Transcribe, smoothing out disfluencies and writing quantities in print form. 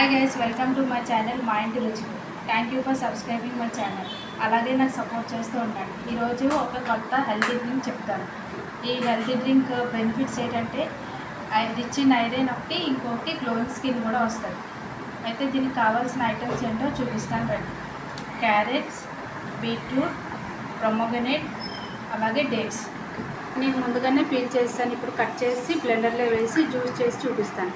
Hi guys, welcome to my channel మా ఇంటి రుచి. Thank you for subscribing my channel. అలాగే నాకు సపోర్ట్ చేస్తూ ఉండండి. ఈరోజు ఒక కొత్త హెల్తీ డ్రింక్ చెప్తాను. ఈ హెల్తీ డ్రింక్ బెనిఫిట్స్ ఏంటంటే రిచ్ ఇన్ ఐరన్ ఒకటి, ఇంకొకటి గ్లోయింగ్ స్కిన్ కూడా వస్తుంది. అయితే దీనికి కావాల్సిన ఐటమ్స్ ఏంటో చూపిస్తాను రండి. క్యారెట్స్, బీట్రూట్, ప్రొమోగనేట్, అలాగే డేట్స్. నేను ముందుగానే పీల్ చేస్తాను. ఇప్పుడు కట్ చేసి బ్లెండర్లో వేసి జ్యూస్ చేసి చూపిస్తాను.